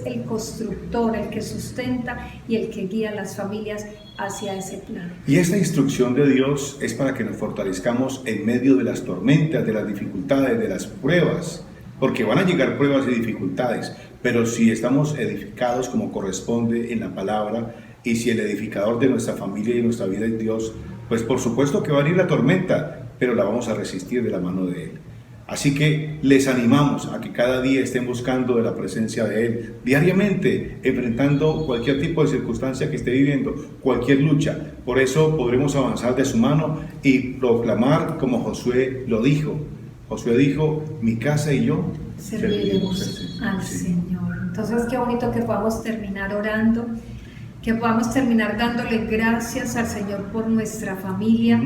Speaker 2: el constructor, el que sustenta y el que guía a las familias hacia ese plan.
Speaker 1: Y esta instrucción de Dios es para que nos fortalezcamos en medio de las tormentas, de las dificultades, de las pruebas, porque van a llegar pruebas y dificultades, pero si estamos edificados como corresponde en la palabra, y si el edificador de nuestra familia y nuestra vida es Dios, pues por supuesto que va a venir la tormenta, pero la vamos a resistir de la mano de Él. Así que les animamos a que cada día estén buscando de la presencia de Él, diariamente, enfrentando cualquier tipo de circunstancia que esté viviendo, cualquier lucha. Por eso podremos avanzar de su mano y proclamar como Josué lo dijo. Josué dijo: mi casa y yo
Speaker 2: serviremos al Señor. Entonces qué bonito que podamos terminar orando, que podamos terminar dándole gracias al Señor por nuestra familia,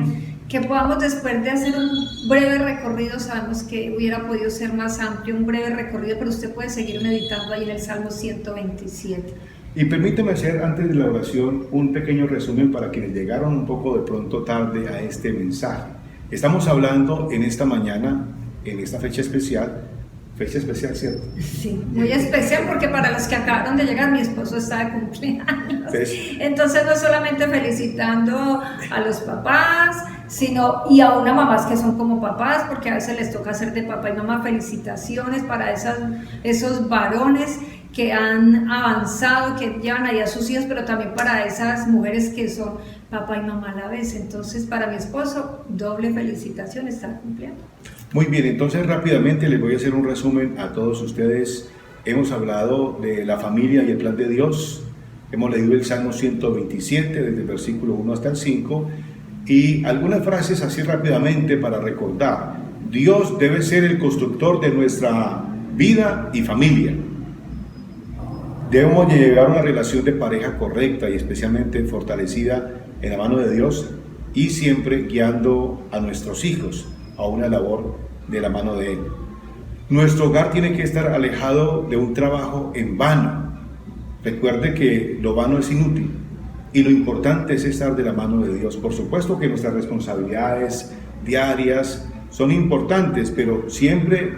Speaker 2: que podamos, después de hacer un breve recorrido, sabemos que hubiera podido ser más amplio, un breve recorrido, pero usted puede seguir meditando ahí en el Salmo 127.
Speaker 1: Y permíteme hacer antes de la oración un pequeño resumen para quienes llegaron un poco de pronto tarde a este mensaje. Estamos hablando en esta mañana, en esta fecha especial, ¿cierto?
Speaker 2: Sí, muy especial, porque para los que acabaron de llegar, mi esposo está de cumpleaños. ¿Sí? Entonces no solamente felicitando a los papás, sino y a unas mamás que son como papás, porque a veces les toca hacer de papá y mamá. Felicitaciones para esos varones que han avanzado, que llevan ahí a sus hijos, pero también para esas mujeres que son papá y mamá a la vez. Entonces para mi esposo, doble felicitación, está cumpliendo.
Speaker 1: Muy bien, entonces rápidamente les voy a hacer un resumen a todos ustedes. Hemos hablado de la familia y el plan de Dios. Hemos leído el Salmo 127 desde el versículo 1 hasta el 5 y algunas frases así rápidamente para recordar. Dios debe ser el constructor de nuestra vida y familia. Debemos llevar una relación de pareja correcta y especialmente fortalecida en la mano de Dios y siempre guiando a nuestros hijos a una labor de la mano de Él. Nuestro hogar tiene que estar alejado de un trabajo en vano. Recuerde que lo vano es inútil y lo importante es estar de la mano de Dios. Por supuesto que nuestras responsabilidades diarias son importantes, pero siempre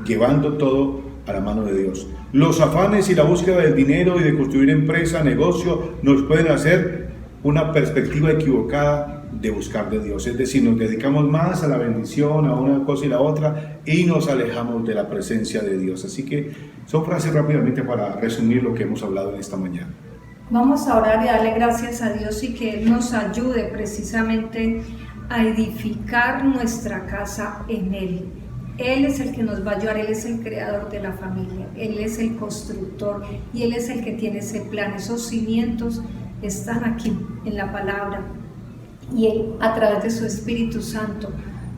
Speaker 1: llevando todo a la mano de Dios. Los afanes y la búsqueda del dinero y de construir empresa, negocio, nos pueden hacer una perspectiva equivocada de buscar de Dios, es decir, nos dedicamos más a la bendición, a una cosa y la otra, y nos alejamos de la presencia de Dios. Así que son frases rápidamente para resumir lo que hemos hablado en esta mañana.
Speaker 2: Vamos a orar y darle gracias a Dios y que Él nos ayude precisamente a edificar nuestra casa en Él. Él es el que nos va a ayudar, Él es el creador de la familia, Él es el constructor y Él es el que tiene ese plan. Esos cimientos están aquí en la palabra. Y Él, a través de su Espíritu Santo,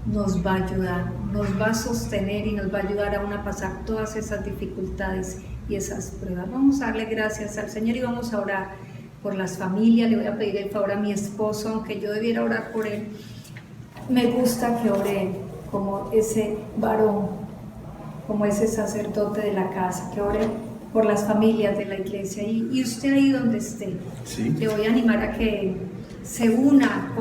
Speaker 2: nos va a ayudar, nos va a sostener y nos va a ayudar aún a pasar todas esas dificultades y esas pruebas. Vamos a darle gracias al Señor y vamos a orar por las familias. Le voy a pedir el favor a mi esposo, aunque yo debiera orar por él. Me gusta que ore como ese varón, como ese sacerdote de la casa, que ore por las familias de la iglesia. Y usted ahí donde esté, ¿sí? Le voy a animar a que se una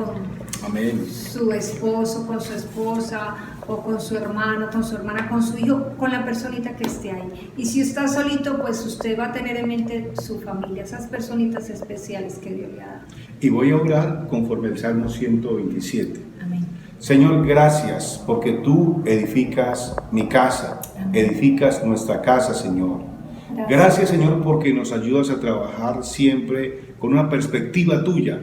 Speaker 1: Amén.
Speaker 2: su esposo, con su esposa, o con su hermano, con su hermana, con su hijo, con la personita que esté ahí. Y si está solito, pues usted va a tener en mente su familia, esas personitas especiales que Dios le ha dado.
Speaker 1: Y voy a orar conforme al Salmo 127.
Speaker 2: Amén.
Speaker 1: Señor, gracias porque tú edificas mi casa, edificas nuestra casa, Señor. Gracias, Señor, porque nos ayudas a trabajar siempre con una perspectiva tuya.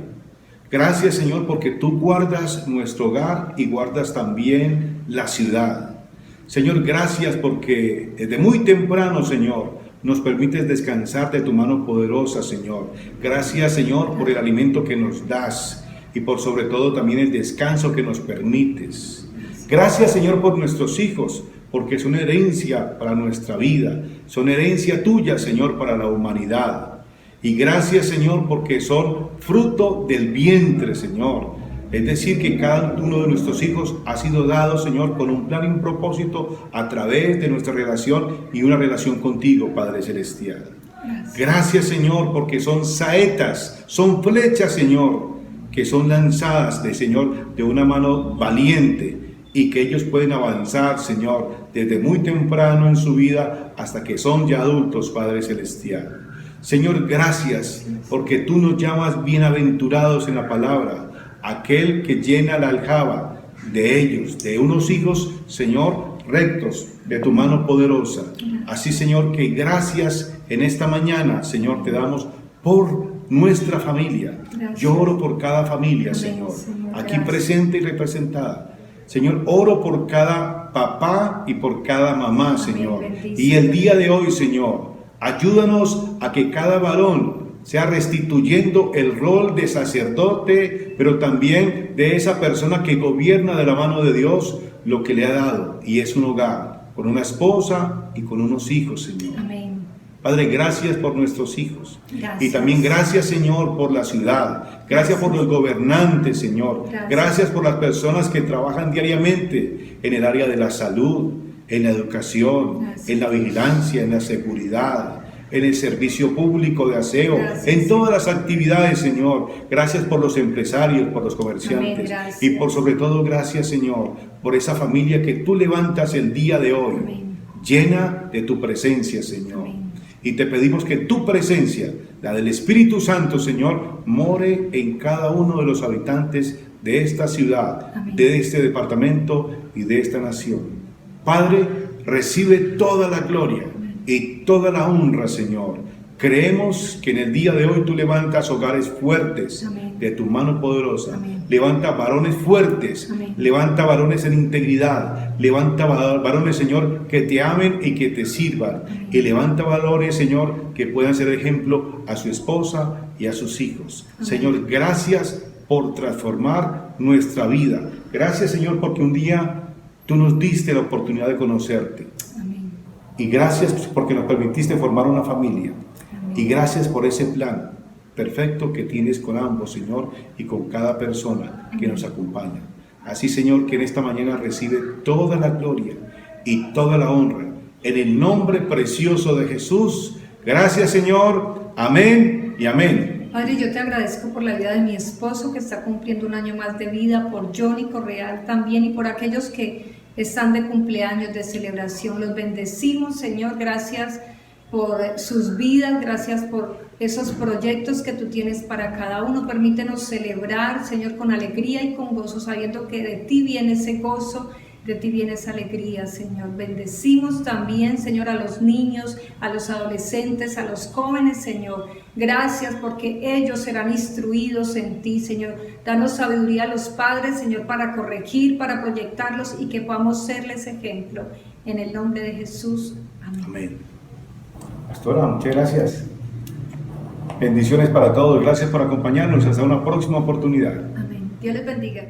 Speaker 1: Gracias, Señor, porque tú guardas nuestro hogar y guardas también la ciudad. Señor, gracias porque desde muy temprano, Señor, nos permites descansar de tu mano poderosa, Señor. Gracias, Señor, por el alimento que nos das y por sobre todo también el descanso que nos permites. Gracias, Señor, por nuestros hijos, porque son herencia para nuestra vida, son herencia tuya, Señor, para la humanidad. Y gracias, Señor, porque son fruto del vientre, Señor. Es decir, que cada uno de nuestros hijos ha sido dado, Señor, con un plan y un propósito a través de nuestra relación y una relación contigo, Padre Celestial. Gracias, Señor, porque son saetas, son flechas, Señor, que son lanzadas Señor, de una mano valiente y que ellos pueden avanzar, Señor, desde muy temprano en su vida hasta que son ya adultos, Padre Celestial. Señor, gracias porque tú nos llamas bienaventurados en la palabra, aquel que llena la aljaba de ellos, de unos hijos, Señor, rectos, de tu mano poderosa. Así, Señor, que gracias en esta mañana, Señor, te damos por nuestra familia. Gracias. Yo oro por cada familia, amén, Señor, aquí gracias. Presente y representada. Señor, oro por cada papá y por cada mamá, amén, Señor. Y el día de hoy, Señor, ayúdanos a que cada varón sea restituyendo el rol de sacerdote, pero también de esa persona que gobierna de la mano de Dios lo que le ha dado, y es un hogar, con una esposa y con unos hijos, Señor. Amén. Padre, gracias por nuestros hijos. Gracias. Y también gracias, Señor, por la ciudad. Gracias por los gobernantes, Señor. Gracias por las personas que trabajan diariamente en el área de la salud, en la educación, gracias. En la vigilancia, en la seguridad, en el servicio público de aseo, gracias. En todas las actividades, Señor. Gracias por los empresarios, por los comerciantes. Amén, y por sobre todo, gracias, Señor, por esa familia que tú levantas el día de hoy, amén. Llena de tu presencia, Señor. Amén. Y te pedimos que tu presencia, la del Espíritu Santo, Señor, more en cada uno de los habitantes de esta ciudad, amén. De este departamento y de esta nación. Padre, recibe toda la gloria y toda la honra, Señor. Creemos que en el día de hoy tú levantas hogares fuertes, amén. De tu mano poderosa. Amén. Levanta varones fuertes, amén. Levanta varones en integridad, levanta varones, Señor, que te amen y que te sirvan. Amén. Y levanta varones, Señor, que puedan ser ejemplo a su esposa y a sus hijos. Amén. Señor, gracias por transformar nuestra vida. Gracias, Señor, porque un día tú nos diste la oportunidad de conocerte. Amén. Y gracias porque nos permitiste formar una familia. Amén. Y gracias por ese plan perfecto que tienes con ambos, Señor, y con cada persona que nos acompaña. Así, Señor, que en esta mañana recibe toda la gloria y toda la honra. En el nombre precioso de Jesús. Gracias, Señor. Amén y amén.
Speaker 2: Padre, yo te agradezco por la vida de mi esposo que está cumpliendo un año más de vida, por Johnny Correal también y por aquellos que están de cumpleaños, de celebración. Los bendecimos, Señor. Gracias por sus vidas, gracias por esos proyectos que tú tienes para cada uno. Permítenos celebrar, Señor, con alegría y con gozo, sabiendo que de ti viene ese gozo, de ti viene esa alegría, Señor. Bendecimos también, Señor, a los niños, a los adolescentes, a los jóvenes, Señor. Gracias porque ellos serán instruidos en ti, Señor. Danos sabiduría a los padres, Señor, para corregir, para proyectarlos y que podamos serles ejemplo. En el nombre de Jesús. Amén.
Speaker 1: Amén. Pastora, muchas gracias. Bendiciones para todos. Gracias por acompañarnos. Hasta una próxima oportunidad.
Speaker 2: Amén. Dios les bendiga.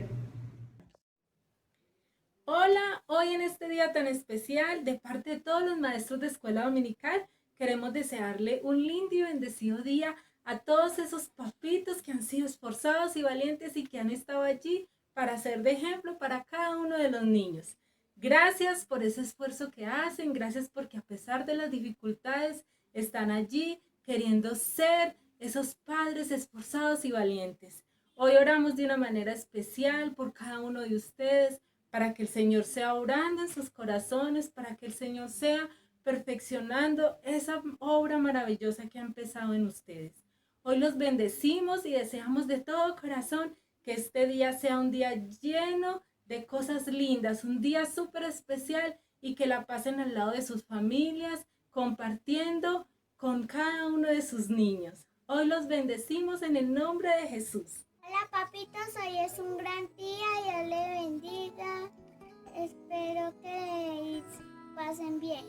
Speaker 9: Hola, hoy en este día tan especial, de parte de todos los maestros de escuela dominical, queremos desearle un lindo y bendecido día a todos esos papitos que han sido esforzados y valientes y que han estado allí para ser de ejemplo para cada uno de los niños. Gracias por ese esfuerzo que hacen, gracias porque a pesar de las dificultades están allí queriendo ser esos padres esforzados y valientes. Hoy oramos de una manera especial por cada uno de ustedes, para que el Señor sea obrando en sus corazones, para que el Señor sea perfeccionando esa obra maravillosa que ha empezado en ustedes. Hoy los bendecimos y deseamos de todo corazón que este día sea un día lleno de cosas lindas, un día súper especial, y que la pasen al lado de sus familias, compartiendo con cada uno de sus niños. Hoy los bendecimos en el nombre de Jesús.
Speaker 10: Hola papitos, hoy es un gran día, Dios le bendiga, espero que pasen bien.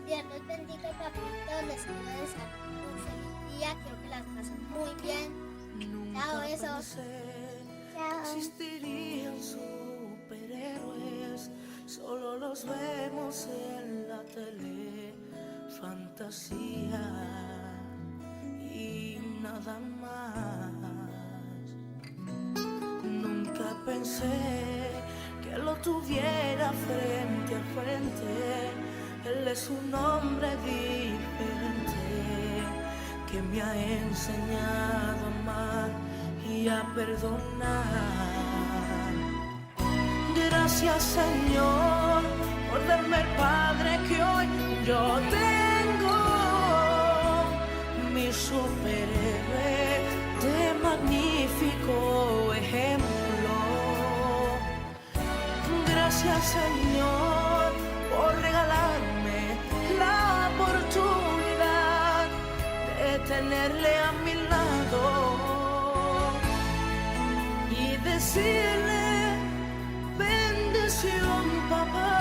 Speaker 11: Dios los bendiga papitos, les quiero desear un feliz día, quiero que las pasen muy bien. Chao, besos.
Speaker 10: Chao.
Speaker 5: Existirían superhéroes, solo los vemos en la tele, fantasía y nada más. Nunca pensé que lo tuviera frente a frente. Él es un hombre diferente que me ha enseñado a amar y a perdonar. Gracias, Señor, por darme el Padre que hoy yo tengo, mi superhéroe de magnífico ejemplo. Gracias, Señor, por regalarme la oportunidad de tenerle a mi lado y decirle: bendición, papá.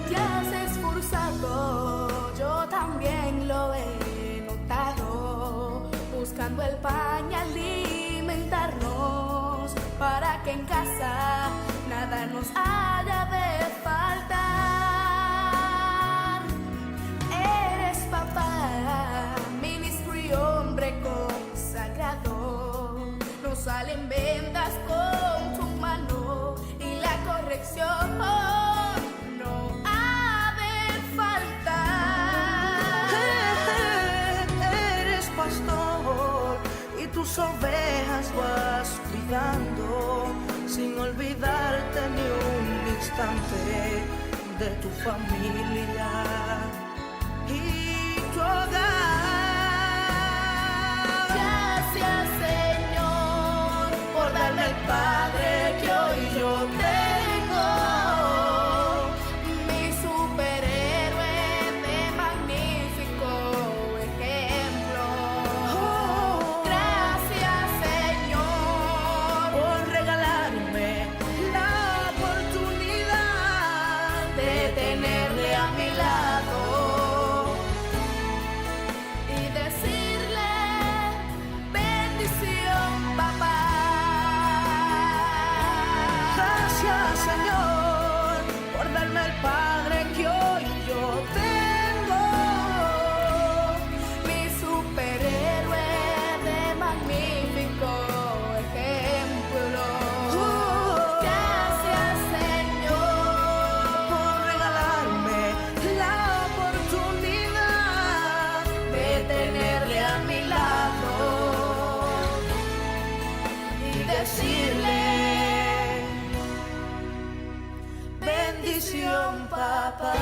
Speaker 6: Te has esforzado, yo también lo he notado, buscando el pan y alimentarnos, para que en casa nada nos haya de faltar. Eres papá, ministro y hombre consagrado, no salen vendas con tu mano y la corrección no ha de faltar.
Speaker 5: Eres pastor y tus ovejas vas cuidando, sin olvidarte ni un instante de tu familia y tu hogar.
Speaker 6: Gracias, Señor, por darme el Padre que hoy yo tengo, mi superhéroe de magnífico ejemplo. Gracias, Señor,
Speaker 5: por regalarme la oportunidad
Speaker 6: de tenerle a mi lado y decirle: bendición, papá.
Speaker 5: Gracias, Señor, por darme el Padre que hoy yo tengo,
Speaker 6: Mi superhéroe de magnífico ejemplo. Gracias, Señor,
Speaker 5: por regalarme la oportunidad
Speaker 6: de tenerle a mi lado y decirle:
Speaker 5: bendición, papá.